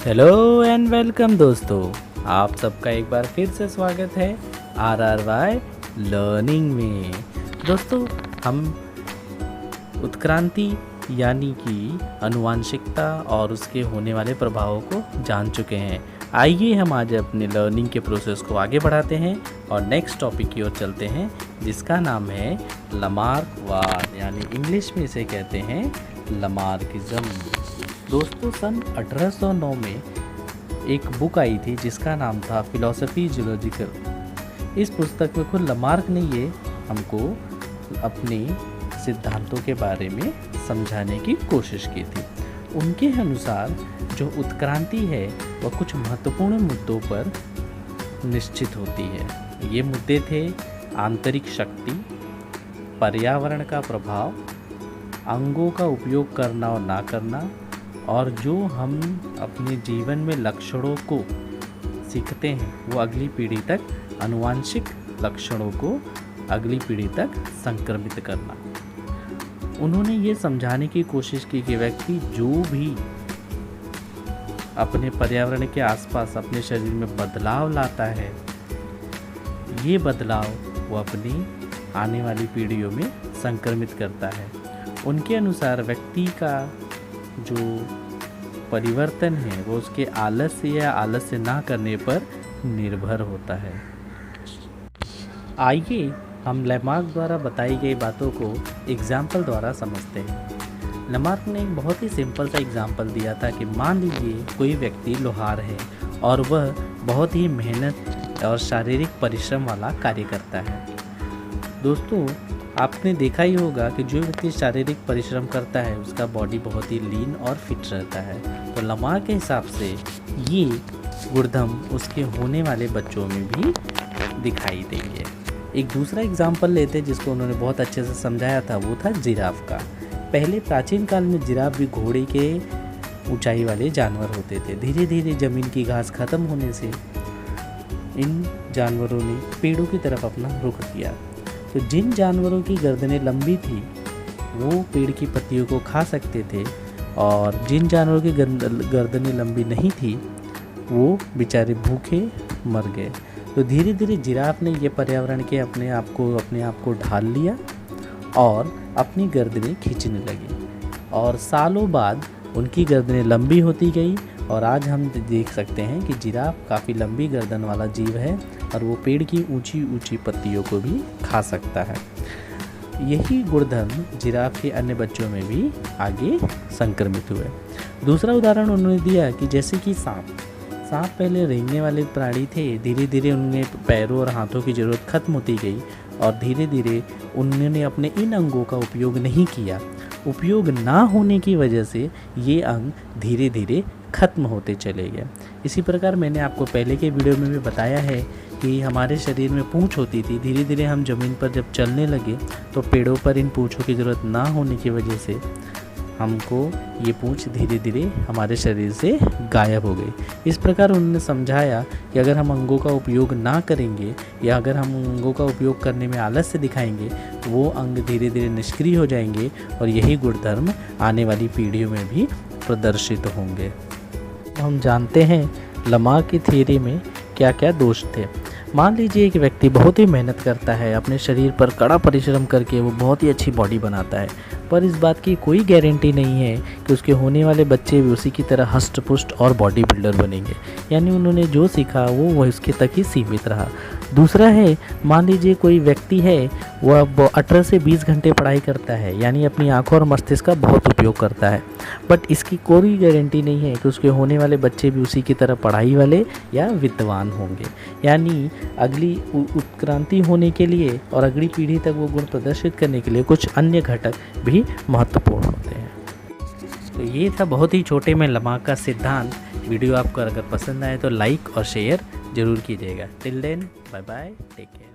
Hello and welcome दोस्तों, आप सबका एक बार फिर से स्वागत है RRY लर्निंग में। दोस्तों, हम उत्क्रांति यानी कि आनुवांशिकता और उसके होने वाले प्रभावों को जान चुके हैं। आइए हम आज अपने लर्निंग के प्रोसेस को आगे बढ़ाते हैं और नेक्स्ट टॉपिक की ओर चलते हैं, जिसका नाम है लमार्कवाद, यानी इंग्लिश में इसे कहते हैं लमार्किज्म। दोस्तों, सन 1809 में एक बुक आई थी जिसका नाम था फिलॉसफी जूलॉजिकल। इस पुस्तक में खुद लमार्क ने ये हमको अपने सिद्धांतों के बारे में समझाने की कोशिश की थी। उनके अनुसार जो उत्क्रांति है वह कुछ महत्वपूर्ण मुद्दों पर निश्चित होती है। ये मुद्दे थे आंतरिक शक्ति, पर्यावरण का प्रभाव, अंगों का उपयोग करना और ना करना, और जो हम अपने जीवन में लक्षणों को सीखते हैं वो अगली पीढ़ी तक, आनुवांशिक लक्षणों को अगली पीढ़ी तक संक्रमित करना। उन्होंने ये समझाने की कोशिश की कि व्यक्ति जो भी अपने पर्यावरण के आसपास अपने शरीर में बदलाव लाता है, ये बदलाव वो अपनी आने वाली पीढ़ियों में संक्रमित करता है। उनके अनुसार व्यक्ति का जो परिवर्तन है वो उसके आलस्य या आलस्य ना करने पर निर्भर होता है। आइए हम लमार्क द्वारा बताई गई बातों को एग्जाम्पल द्वारा समझते हैं। लमार्क ने एक बहुत ही सिंपल सा एग्जाम्पल दिया था कि मान लीजिए कोई व्यक्ति लोहार है और वह बहुत ही मेहनत और शारीरिक परिश्रम वाला कार्य करता है। दोस्तों, आपने देखा ही होगा कि जो व्यक्ति शारीरिक परिश्रम करता है उसका बॉडी बहुत ही लीन और फिट रहता है। तो लमार्क के हिसाब से ये गुणधर्म उसके होने वाले बच्चों में भी दिखाई देंगे। एक दूसरा एग्जाम्पल लेते हैं जिसको उन्होंने बहुत अच्छे से समझाया था, वो था जिराफ का। पहले प्राचीन काल में जिराफ भी घोड़े के ऊंचाई वाले जानवर होते थे। धीरे धीरे ज़मीन की घास खत्म होने से इन जानवरों ने पेड़ों की तरफ अपना रुख किया। तो जिन जानवरों की गर्दनें लंबी थी वो पेड़ की पत्तियों को खा सकते थे, और जिन जानवरों की गर्दनें लंबी नहीं थी वो बेचारे भूखे मर गए। तो धीरे धीरे जिराफ ने ये पर्यावरण के अपने आप को ढाल लिया और अपनी गर्दनें खींचने लगी, और सालों बाद उनकी गर्दनें लंबी होती गई, और आज हम देख सकते हैं कि जिराफ काफ़ी लंबी गर्दन वाला जीव है और वो पेड़ की ऊंची ऊंची पत्तियों को भी खा सकता है। यही गुणधर्म जिराफ के अन्य बच्चों में भी आगे संक्रमित हुए। दूसरा उदाहरण उन्होंने दिया कि जैसे कि सांप पहले रेंगने वाले प्राणी थे। धीरे धीरे उनमें पैरों और हाथों की ज़रूरत खत्म होती गई और धीरे धीरे उन्होंने अपने इन अंगों का उपयोग नहीं किया। उपयोग ना होने की वजह से ये अंग धीरे धीरे खत्म होते चले गए। इसी प्रकार मैंने आपको पहले के वीडियो में भी बताया है कि हमारे शरीर में पूँछ होती थी। धीरे धीरे हम ज़मीन पर जब चलने लगे तो पेड़ों पर इन पूँछों की ज़रूरत ना होने की वजह से हमको ये पूँछ धीरे धीरे हमारे शरीर से गायब हो गई। इस प्रकार उन्होंने समझाया कि अगर हम अंगों का उपयोग ना करेंगे या अगर हम अंगों का उपयोग करने में आलस्य दिखाएंगे तो वो अंग धीरे धीरे निष्क्रिय हो जाएंगे और यही गुणधर्म आने वाली पीढ़ियों में भी प्रदर्शित होंगे। हम जानते हैं लमार्क की थ्योरी में क्या क्या दोष थे। मान लीजिए एक व्यक्ति बहुत ही मेहनत करता है, अपने शरीर पर कड़ा परिश्रम करके वो बहुत ही अच्छी बॉडी बनाता है, पर इस बात की कोई गारंटी नहीं है कि उसके होने वाले बच्चे भी उसी की तरह हष्ट पुष्ट और बॉडी बिल्डर बनेंगे। यानी उन्होंने जो सीखा वो उसके तक ही सीमित रहा। दूसरा है, मान लीजिए कोई व्यक्ति है वह 18 से 20 घंटे पढ़ाई करता है, यानी अपनी आँखों और मस्तिष्क का बहुत उपयोग करता है, बट इसकी कोई गारंटी नहीं है कि उसके होने वाले बच्चे भी उसी की तरह पढ़ाई वाले या विद्वान होंगे। यानी अगली उत्क्रांति होने के लिए और अगली पीढ़ी तक वो गुण प्रदर्शित करने के लिए कुछ अन्य घटक भी महत्वपूर्ण होते हैं। तो ये था बहुत ही छोटे में लमार्क का सिद्धांत। वीडियो आपको अगर पसंद आए तो लाइक और शेयर ज़रूर कीजिएगा। Till then, bye bye, take care.